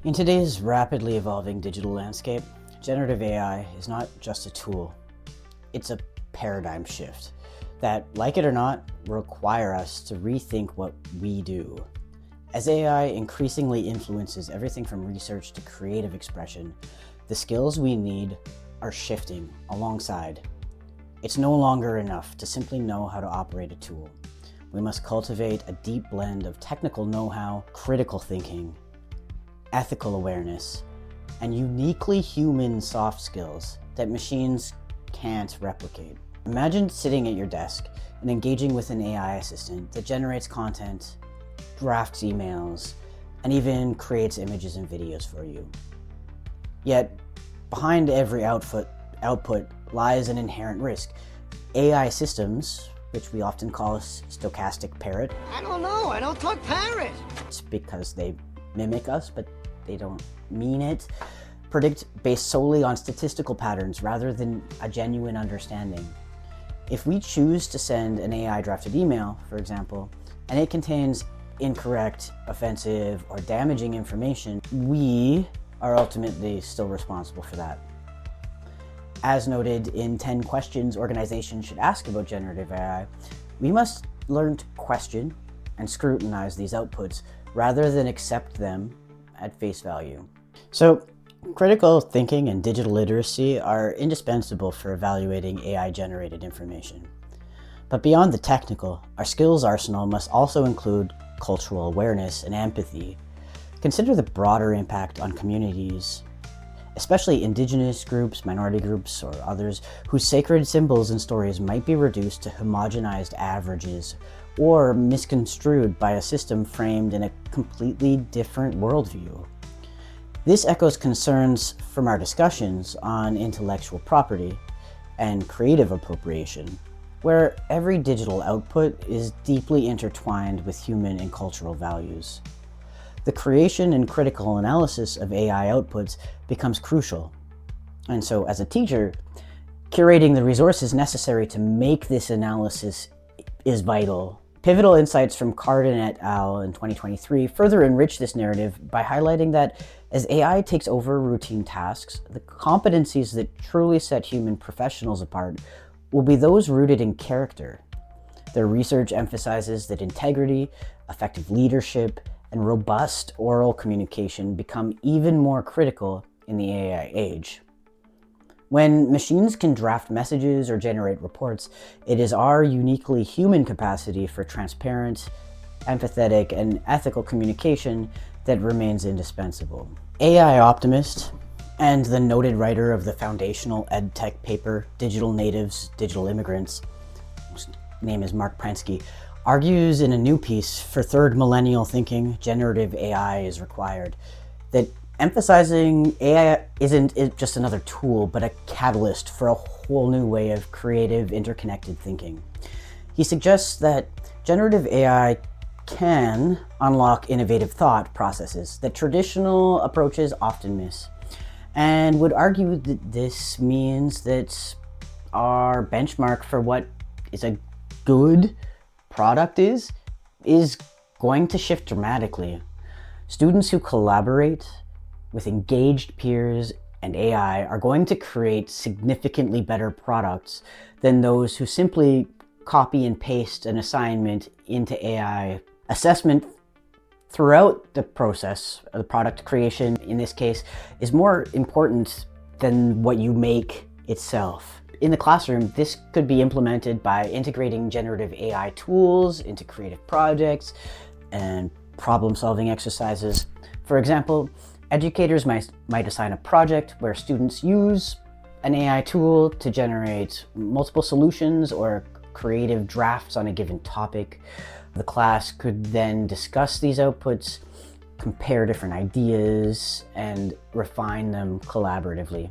In today's rapidly evolving digital landscape, generative AI is not just a tool, it's a paradigm shift that, like it or not, will require us to rethink what we do. As AI increasingly influences everything from research to creative expression, the skills we need are shifting alongside. It's no longer enough to simply know how to operate a tool. We must cultivate a deep blend of technical know-how, critical thinking, ethical awareness, and uniquely human soft skills that machines can't replicate. Imagine sitting at your desk and engaging with an AI assistant that generates content, drafts emails, and even creates images and videos for you. Yet, behind every output lies an inherent risk. AI systems, which we often call a stochastic parrot. I don't know, I don't talk parrot. It's because they mimic us, but they don't mean it. Predict based solely on statistical patterns rather than a genuine understanding. If we choose to send an AI drafted email, for example, and it contains incorrect, offensive, or damaging information, we are ultimately still responsible for that. As noted in 10 questions organizations should ask about generative AI, we must learn to question and scrutinize these outputs rather than accept them at face value. So, critical thinking and digital literacy are indispensable for evaluating AI-generated information. But beyond the technical, our skills arsenal must also include cultural awareness and empathy. Consider the broader impact on communities, especially indigenous groups, minority groups, or others whose sacred symbols and stories might be reduced to homogenized averages or misconstrued by a system framed in a completely different worldview. This echoes concerns from our discussions on intellectual property and creative appropriation, where every digital output is deeply intertwined with human and cultural values. The creation and critical analysis of AI outputs becomes crucial. And so as a teacher, curating the resources necessary to make this analysis is vital. Pivotal insights from Cardin et al. In 2023 further enrich this narrative by highlighting that as AI takes over routine tasks, the competencies that truly set human professionals apart will be those rooted in character. Their research emphasizes that integrity, effective leadership, and robust oral communication become even more critical in the AI age. When machines can draft messages or generate reports, it is our uniquely human capacity for transparent, empathetic, and ethical communication that remains indispensable. AI optimist and the noted writer of the foundational edtech paper, Digital Natives, Digital Immigrants, his name is Mark Prensky, argues in a new piece for third millennial thinking, generative AI is required, that emphasizing AI isn't just another tool, but a catalyst for a whole new way of creative, interconnected thinking. He suggests that generative AI can unlock innovative thought processes that traditional approaches often miss, and would argue that this means that our benchmark for what is a good product is going to shift dramatically. Students who collaborate with engaged peers and AI are going to create significantly better products than those who simply copy and paste an assignment into AI. Assessment throughout the process of the product creation, in this case, is more important than what you make itself. In the classroom, this could be implemented by integrating generative AI tools into creative projects and problem-solving exercises. For example, educators might assign a project where students use an AI tool to generate multiple solutions or creative drafts on a given topic. The class could then discuss these outputs, compare different ideas, and refine them collaboratively.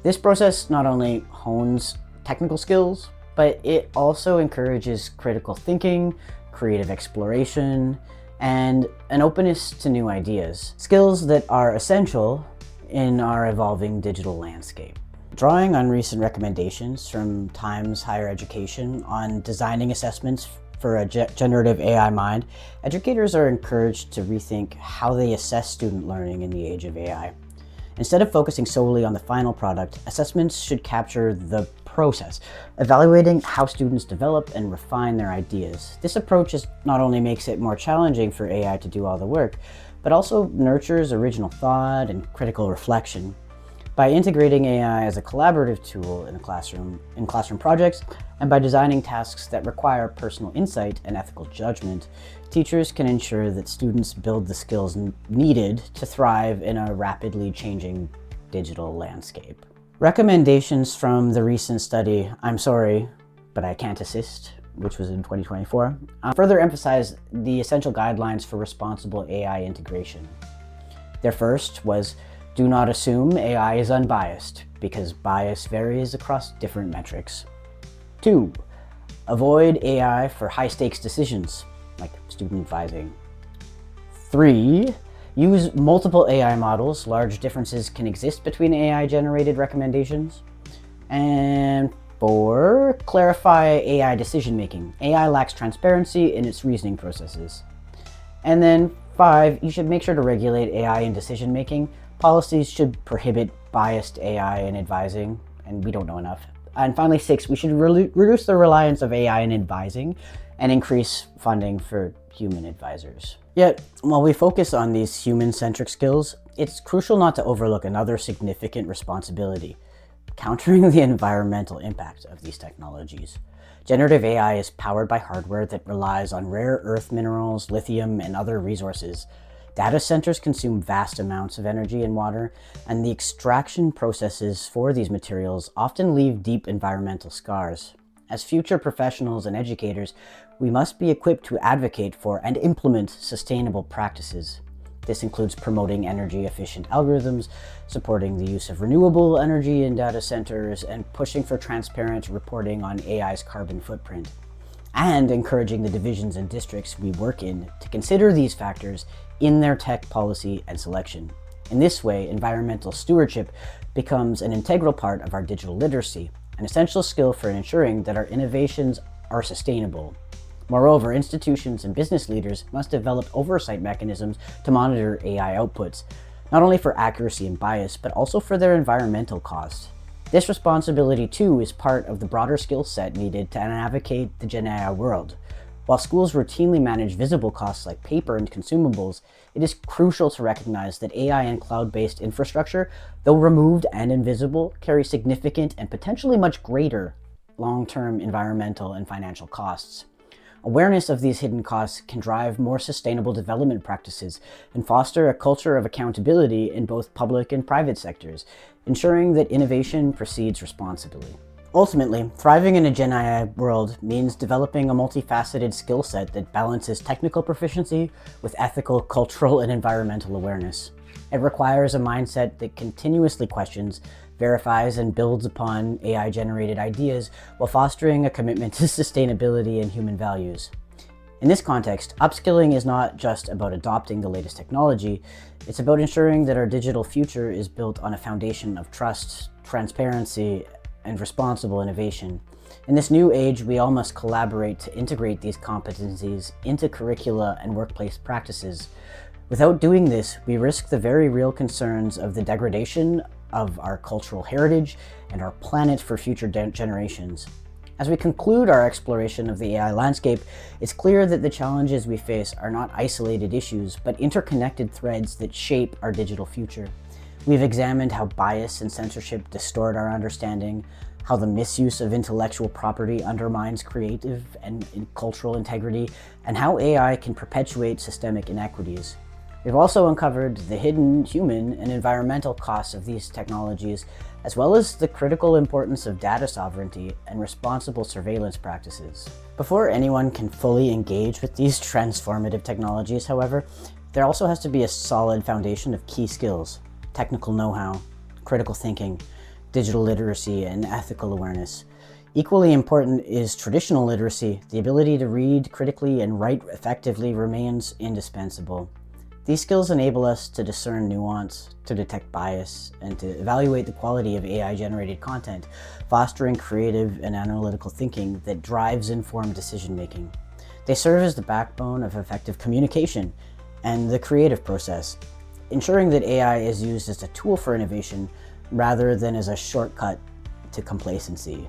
This process not only hones technical skills, but it also encourages critical thinking, creative exploration, and an openness to new ideas, skills that are essential in our evolving digital landscape. Drawing on recent recommendations from Times Higher Education on designing assessments for a generative AI mind, educators are encouraged to rethink how they assess student learning in the age of AI. Instead of focusing solely on the final product, assessments should capture the process, evaluating how students develop and refine their ideas. This approach not only makes it more challenging for AI to do all the work, but also nurtures original thought and critical reflection. By integrating AI as a collaborative tool in classroom projects, and by designing tasks that require personal insight and ethical judgment, teachers can ensure that students build the skills needed to thrive in a rapidly changing digital landscape. Recommendations from the recent study, I'm sorry, but I can't assist, which was in 2024, further emphasize the essential guidelines for responsible AI integration. Their first was, do not assume AI is unbiased, because bias varies across different metrics. 2. Avoid AI for high-stakes decisions, like student advising. 3. Use multiple AI models. Large differences can exist between AI-generated recommendations. And 4. Clarify AI decision-making. AI lacks transparency in its reasoning processes. And then 5. You should make sure to regulate AI in decision-making. Policies should prohibit biased AI in advising, and we don't know enough. And finally, 6, we should reduce the reliance of AI in advising and increase funding for human advisors. Yet, while we focus on these human-centric skills, it's crucial not to overlook another significant responsibility: countering the environmental impact of these technologies. Generative AI is powered by hardware that relies on rare earth minerals, lithium, and other resources. Data centers consume vast amounts of energy and water, and the extraction processes for these materials often leave deep environmental scars. As future professionals and educators, we must be equipped to advocate for and implement sustainable practices. This includes promoting energy-efficient algorithms, supporting the use of renewable energy in data centers, and pushing for transparent reporting on AI's carbon footprint, and encouraging the divisions and districts we work in to consider these factors in their tech policy and selection. In this way, environmental stewardship becomes an integral part of our digital literacy, an essential skill for ensuring that our innovations are sustainable. Moreover, institutions and business leaders must develop oversight mechanisms to monitor AI outputs, not only for accuracy and bias, but also for their environmental costs. This responsibility, too, is part of the broader skill set needed to navigate the GenAI world. While schools routinely manage visible costs like paper and consumables, it is crucial to recognize that AI and cloud-based infrastructure, though removed and invisible, carry significant and potentially much greater long-term environmental and financial costs. Awareness of these hidden costs can drive more sustainable development practices and foster a culture of accountability in both public and private sectors, ensuring that innovation proceeds responsibly. Ultimately, thriving in a GenAI world means developing a multifaceted skill set that balances technical proficiency with ethical, cultural, and environmental awareness. It requires a mindset that continuously questions, verifies, and builds upon AI-generated ideas while fostering a commitment to sustainability and human values. In this context, upskilling is not just about adopting the latest technology, it's about ensuring that our digital future is built on a foundation of trust, transparency, and responsible innovation. In this new age, we all must collaborate to integrate these competencies into curricula and workplace practices. Without doing this, we risk the very real concerns of the degradation of our cultural heritage and our planet for future generations. As we conclude our exploration of the AI landscape, it's clear that the challenges we face are not isolated issues, but interconnected threads that shape our digital future. We've examined how bias and censorship distort our understanding, how the misuse of intellectual property undermines creative and cultural integrity, and how AI can perpetuate systemic inequities. We've also uncovered the hidden human and environmental costs of these technologies, as well as the critical importance of data sovereignty and responsible surveillance practices. Before anyone can fully engage with these transformative technologies, however, there also has to be a solid foundation of key skills: technical know-how, critical thinking, digital literacy, and ethical awareness. Equally important is traditional literacy. The ability to read critically and write effectively remains indispensable. These skills enable us to discern nuance, to detect bias, and to evaluate the quality of AI-generated content, fostering creative and analytical thinking that drives informed decision-making. They serve as the backbone of effective communication and the creative process, ensuring that AI is used as a tool for innovation rather than as a shortcut to complacency.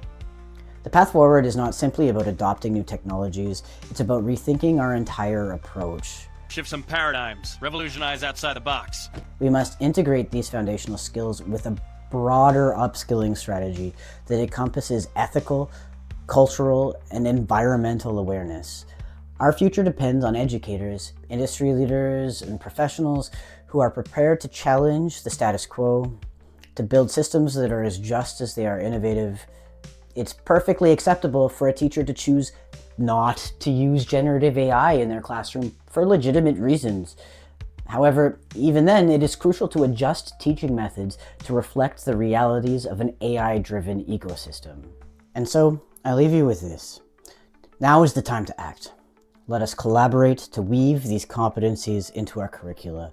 The path forward is not simply about adopting new technologies, it's about rethinking our entire approach. Shift some paradigms, revolutionize outside the box. We must integrate these foundational skills with a broader upskilling strategy that encompasses ethical, cultural, and environmental awareness. Our future depends on educators, industry leaders, and professionals who are prepared to challenge the status quo, to build systems that are as just as they are innovative. It's perfectly acceptable for a teacher to choose not to use generative AI in their classroom for legitimate reasons. However, even then, it is crucial to adjust teaching methods to reflect the realities of an AI-driven ecosystem. And so, I leave you with this. Now is the time to act. Let us collaborate to weave these competencies into our curricula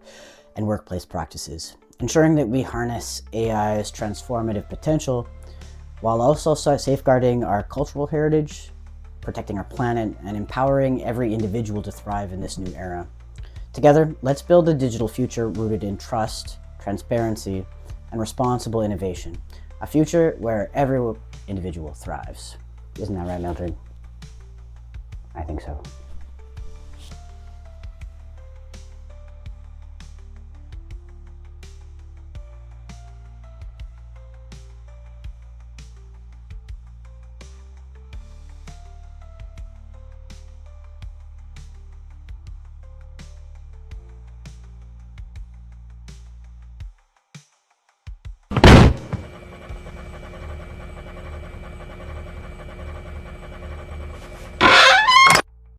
and workplace practices, ensuring that we harness AI's transformative potential while also safeguarding our cultural heritage, protecting our planet, and empowering every individual to thrive in this new era. Together, let's build a digital future rooted in trust, transparency, and responsible innovation. A future where every individual thrives. Isn't that right, Mildred? I think so.